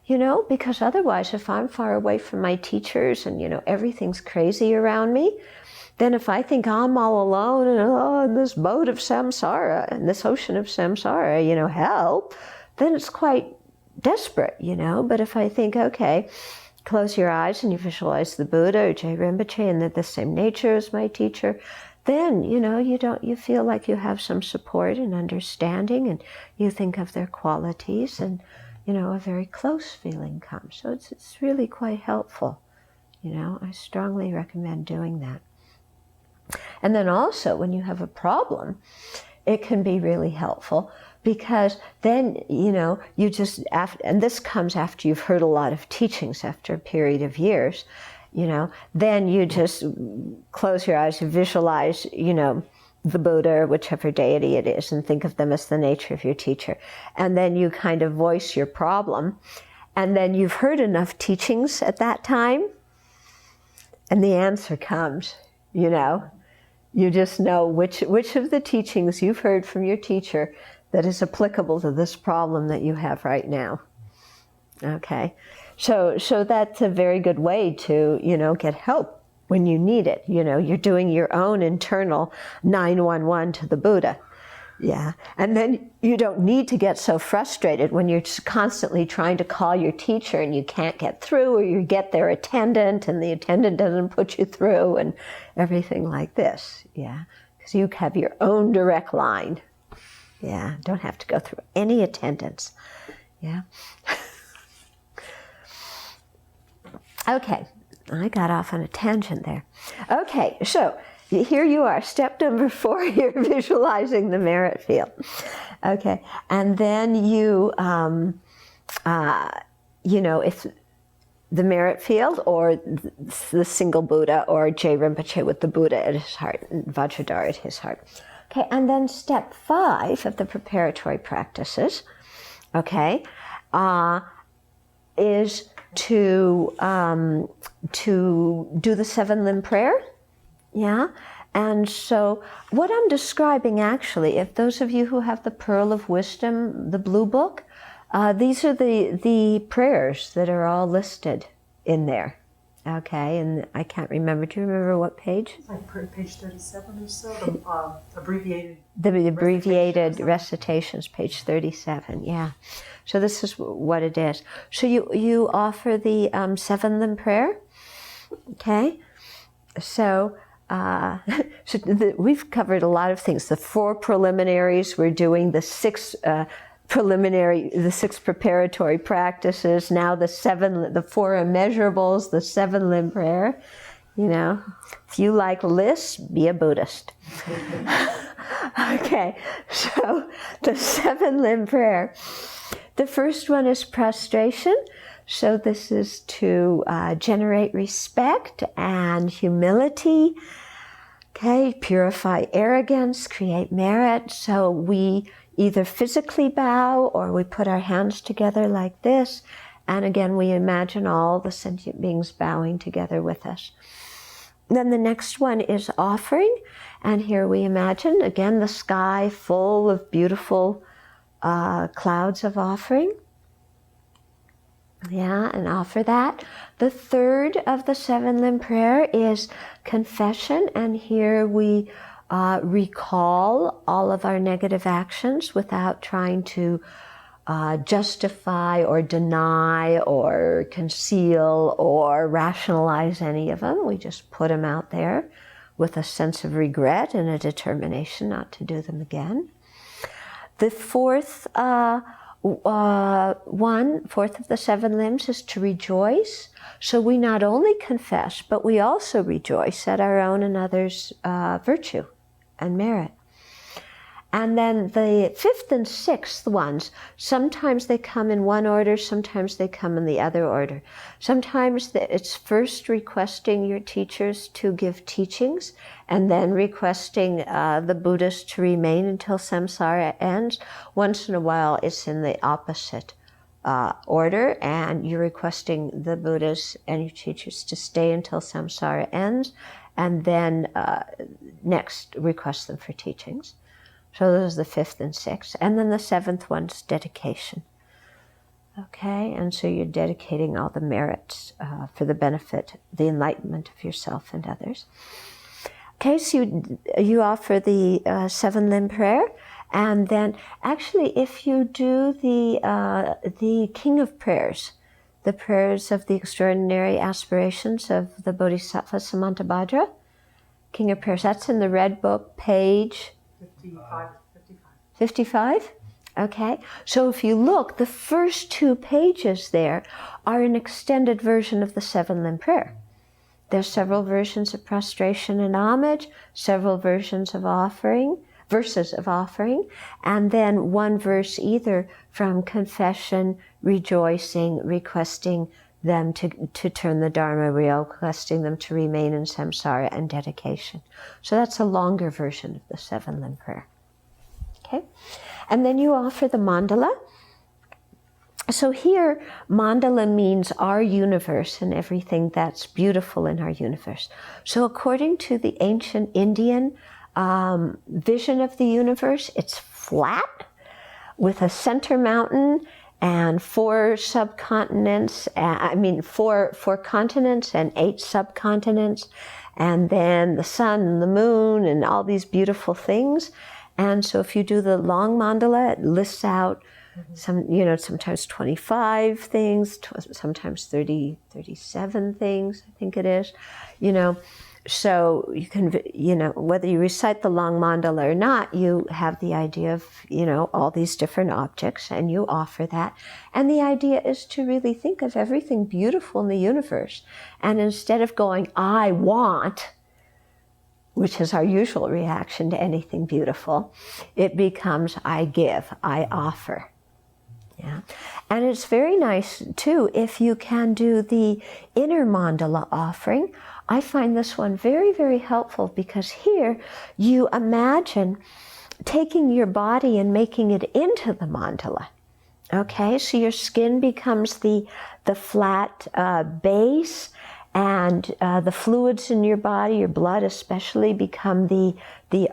because otherwise if I'm far away from my teachers and, everything's crazy around me, then if I think I'm all alone and in this boat of samsara, in this ocean of samsara, help, then it's quite desperate, But if I think, okay, close your eyes and you visualize the Buddha or Jai Rinpoche and they're the same nature as my teacher, then, you feel like you have some support and understanding, and you think of their qualities, and, a very close feeling comes. So it's really quite helpful. I strongly recommend doing that. And then also, when you have a problem, it can be really helpful, because then, you just, and this comes after you've heard a lot of teachings after a period of years, then you just close your eyes and visualize, the Buddha or whichever deity it is, and think of them as the nature of your teacher. And then you kind of voice your problem. And then you've heard enough teachings at that time, and the answer comes, You just know which of the teachings you've heard from your teacher that is applicable to this problem that you have right now. Okay. So that's a very good way to, get help when you need it. You're doing your own internal 911 to the Buddha. Yeah. And then you don't need to get so frustrated when you're just constantly trying to call your teacher and you can't get through, or you get their attendant and the attendant doesn't put you through and everything like this. Yeah. Because you have your own direct line. Yeah. Don't have to go through any attendants. Yeah. Okay, I got off on a tangent there. Okay, so here you are, step number 4, you're visualizing the merit field. Okay, and then you, if the merit field, or the single Buddha, or Jai Rinpoche with the Buddha at his heart, and Vajradhara at his heart. Okay, and then step 5 of the preparatory practices, okay, is to do the 7-limb prayer, yeah? And so what I'm describing, actually, if those of you who have the Pearl of Wisdom, the blue book, these are the prayers that are all listed in there, okay? And I can't remember, do you remember what page? Like page 37 or so, the abbreviated. The abbreviated recitations, page 37, yeah. So this is what it is. So you offer the 7-limb prayer, okay? So, we've covered a lot of things. The 4 preliminaries, we're doing the 6 the 6 preparatory practices. Now the 4 immeasurables, the 7-limb prayer. If you like lists, be a Buddhist. Okay, so the 7-limb prayer. The first one is prostration. So this is to generate respect and humility. Okay, purify arrogance, create merit. So we either physically bow or we put our hands together like this. And again, we imagine all the sentient beings bowing together with us. Then the next one is offering. And here we imagine, again, the sky full of beautiful clouds of offering. Yeah, and offer that. The third of the 7-limb prayer is confession, and here we recall all of our negative actions without trying to justify or deny or conceal or rationalize any of them. We just put them out there with a sense of regret and a determination not to do them again. The fourth of the 7 limbs is to rejoice. So we not only confess, but we also rejoice at our own and others' virtue and merit. And then the 5th and 6th ones, sometimes they come in one order, sometimes they come in the other order. Sometimes it's first requesting your teachers to give teachings, and then requesting the Buddhas to remain until samsara ends. Once in a while, it's in the opposite order, and you're requesting the Buddhas and your teachers to stay until samsara ends, and then next request them for teachings. So those are the 5th and 6th. And then the 7th one's dedication. Okay, and so you're dedicating all the merits for the benefit, the enlightenment of yourself and others. Okay, so you offer the 7-limb prayer, and then actually if you do the King of Prayers, the prayers of the extraordinary aspirations of the Bodhisattva Samantabhadra, King of Prayers, that's in the Red Book, page 55? Okay. So if you look, the first 2 pages there are an extended version of the 7-limb prayer. There's several versions of prostration and homage, several versions of offering, verses of offering, and then one verse either from confession, rejoicing, requesting them to turn the Dharma wheel, requesting them to remain in samsara, and dedication. So that's a longer version of the 7-limb prayer. Okay? And then you offer the mandala. So here, mandala means our universe and everything that's beautiful in our universe. So according to the ancient Indian vision of the universe, it's flat with a center mountain and 4 subcontinents, four continents and 8 subcontinents, and then the sun and the moon and all these beautiful things. And so if you do the long mandala, it lists out sometimes 25 things, sometimes 37 things, I think it is, So you can, whether you recite the long mandala or not, you have the idea of, all these different objects, and you offer that. And the idea is to really think of everything beautiful in the universe. And instead of going, I want, which is our usual reaction to anything beautiful, it becomes, I give, I offer. Yeah. And it's very nice, too, if you can do the inner mandala offering. I find this one very, very helpful, because here you imagine taking your body and making it into the mandala. Okay, so your skin becomes the flat base, and the fluids in your body, your blood especially, become the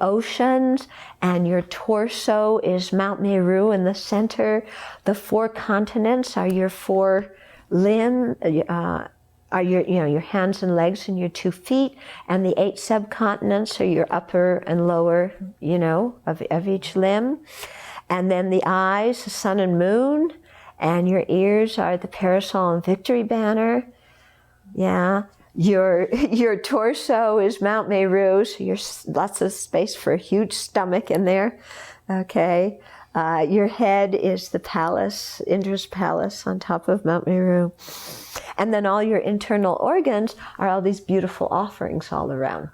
oceans, and your torso is Mount Meru in the center. The 4 continents are your 4 limbs, are your hands and legs and your 2 feet, and the 8 subcontinents are your upper and lower, of each limb. And then the eyes, the sun and moon, and your ears are the parasol and victory banner. Yeah, your torso is Mount Meru, so there's lots of space for a huge stomach in there. Okay, your head is the palace, Indra's palace on top of Mount Meru. And then all your internal organs are all these beautiful offerings all around.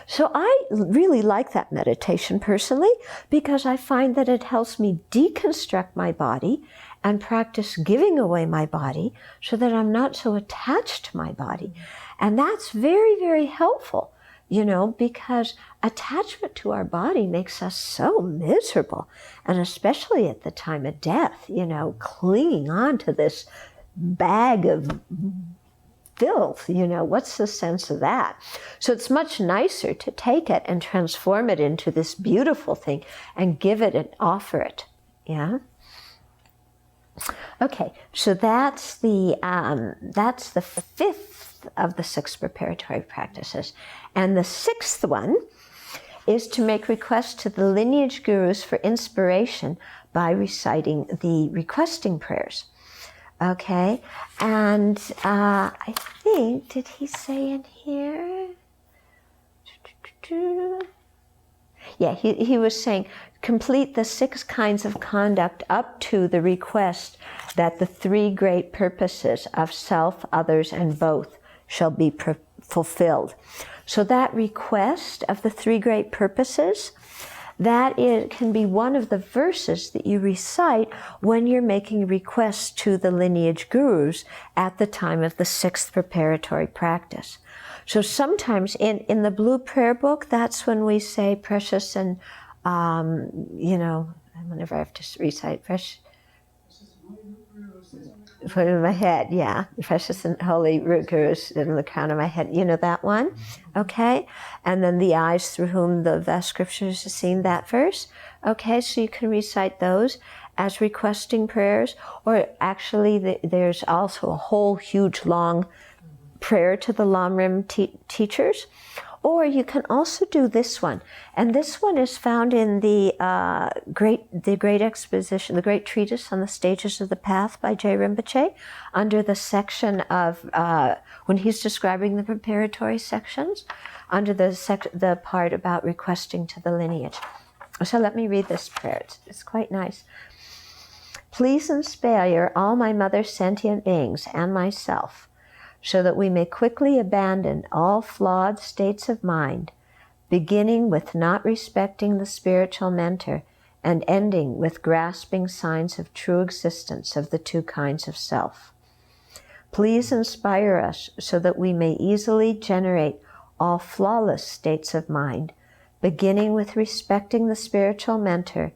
So I really like that meditation personally, because I find that it helps me deconstruct my body and practice giving away my body so that I'm not so attached to my body. And that's very, very helpful, because attachment to our body makes us so miserable. And especially at the time of death, clinging on to this bag of filth, what's the sense of that? So it's much nicer to take it and transform it into this beautiful thing and give it and offer it. Yeah. Okay, so that's the 5th of the 6 preparatory practices. And the 6th one is to make requests to the lineage gurus for inspiration by reciting the requesting prayers. Okay, and I think, did he say in here? Yeah, he was saying, complete the 6 kinds of conduct up to the request that the 3 great purposes of self, others, and both shall be fulfilled. So that request of the 3 great purposes, that can be one of the verses that you recite when you're making requests to the lineage gurus at the time of the 6th preparatory practice. So sometimes in the blue prayer book, that's when we say precious and, whenever I have to recite precious, put it in my head, yeah, precious and holy root gurus in the crown of my head, you know that one, okay? And then the eyes through whom the vast scriptures are seen, that verse, okay? So you can recite those as requesting prayers, or actually there's also a whole huge long prayer to the Lamrim teachers, or you can also do this one, and this one is found in the great exposition, the great treatise on the stages of the path by J. Rinpoche, under the section of when he's describing the preparatory sections, under the part about requesting to the lineage. So let me read this prayer. It's quite nice. Please inspire all my mother sentient beings and myself, so that we may quickly abandon all flawed states of mind, beginning with not respecting the spiritual mentor and ending with grasping signs of true existence of the 2 kinds of self. Please inspire us so that we may easily generate all flawless states of mind, beginning with respecting the spiritual mentor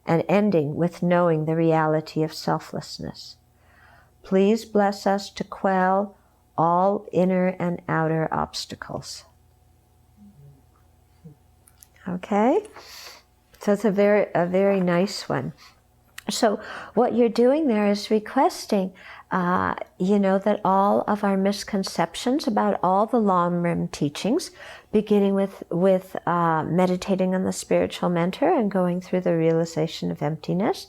and ending with knowing the reality of selflessness. Please bless us to quell all inner and outer obstacles. Okay? So it's a very nice one. So what you're doing there is requesting, that all of our misconceptions about all the Lamrim teachings, beginning with meditating on the spiritual mentor and going through the realization of emptiness,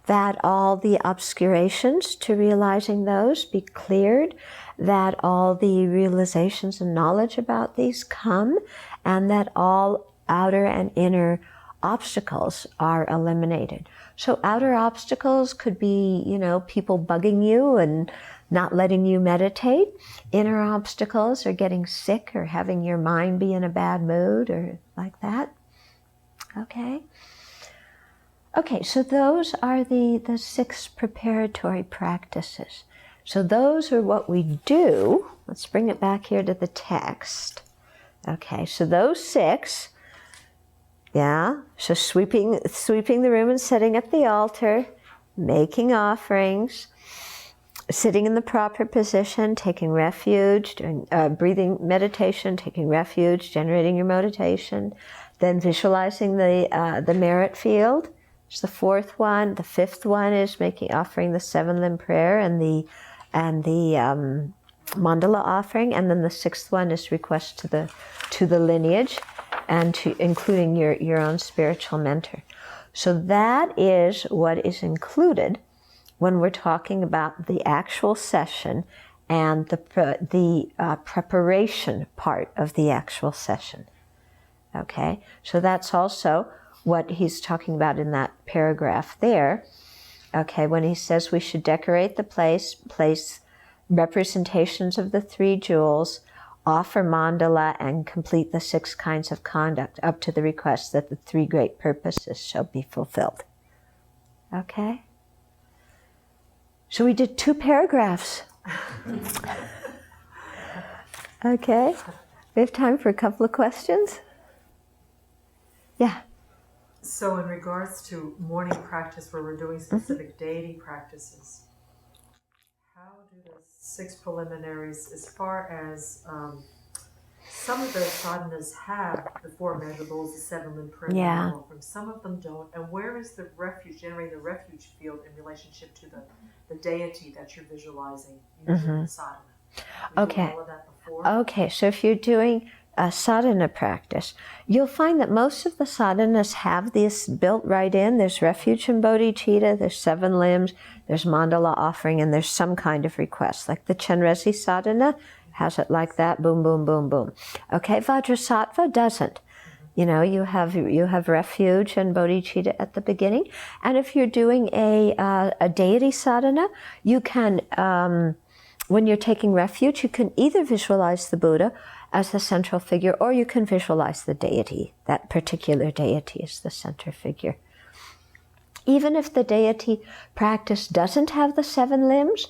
that all the obscurations to realizing those be cleared, that all the realizations and knowledge about these come, and that all outer and inner obstacles are eliminated. So outer obstacles could be, people bugging you and not letting you meditate. Inner obstacles are getting sick or having your mind be in a bad mood or like that. Okay? Okay, so those are the 6 preparatory practices. So those are what we do. Let's bring it back here to the text. Okay, so those 6, yeah, so sweeping the room and setting up the altar, making offerings, sitting in the proper position, taking refuge, doing breathing meditation, taking refuge, generating your meditation, then visualizing the merit field. It's the 4th one. The 5th one is offering the 7-limb prayer and the mandala offering, and then the 6th one is request to the lineage, and to including your own spiritual mentor. So that is what is included when we're talking about the actual session and the preparation part of the actual session. Okay, so that's also what he's talking about in that paragraph there. Okay, when he says we should decorate the place representations of the 3 jewels, offer mandala, and complete the 6 kinds of conduct up to the request that the 3 great purposes shall be fulfilled. Okay? So we did 2 paragraphs. Okay? We have time for a couple of questions? Yeah. So in regards to morning practice where we're doing specific deity practices, how do the 6 preliminaries, as far as some of the sadhanas have the 4 measurables, the 7-limb prayer, Yeah. offering, some of them don't, and where is the refuge, generating the refuge field in relationship to the deity that you're visualizing using the sadhana? We do all of that before? Okay, so if you're doing sadhana practice, you'll find that most of the sadhanas have this built right in. There's refuge and bodhicitta, there's 7 limbs, there's mandala offering, and there's some kind of request. Like the Chenrezig sadhana has it like that, boom, boom, boom, boom. Okay, Vajrasattva doesn't. You know, you have refuge and bodhicitta at the beginning, and if you're doing a deity sadhana, you can, when you're taking refuge, you can either visualize the Buddha as the central figure, or you can visualize the deity. That particular deity is the center figure. Even if the deity practice doesn't have the 7 limbs,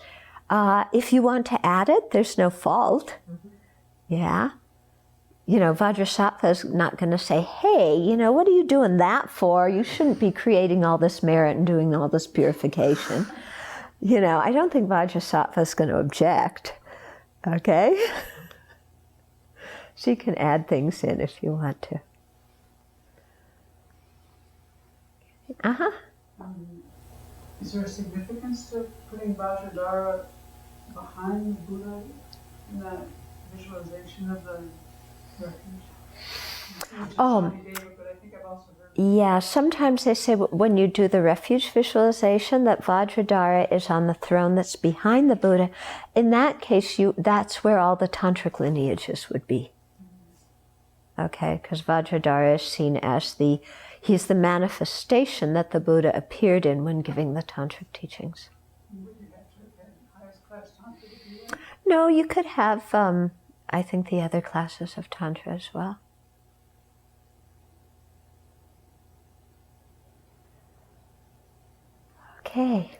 if you want to add it, there's no fault. Yeah. You know, Vajrasattva is not going to say, hey, you know, what are you doing that for? You shouldn't be creating all this merit and doing all this purification. You know, I don't think Vajrasattva is going to object. Okay? So you can add things in if you want to. Uh-huh. Is there a significance to putting Vajradhara behind the Buddha in that visualization of the refuge? Oh, But I think I've also heard yeah, sometimes they say when you do the refuge visualization that Vajradhara is on the throne that's behind the Buddha. In that case, that's where all the tantric lineages would be. Okay, because Vajradhara is seen as he's the manifestation that the Buddha appeared in when giving the tantric teachings. would you have to have had highest class tantra to do that? No, you could have, I think, the other classes of tantra as well. Okay.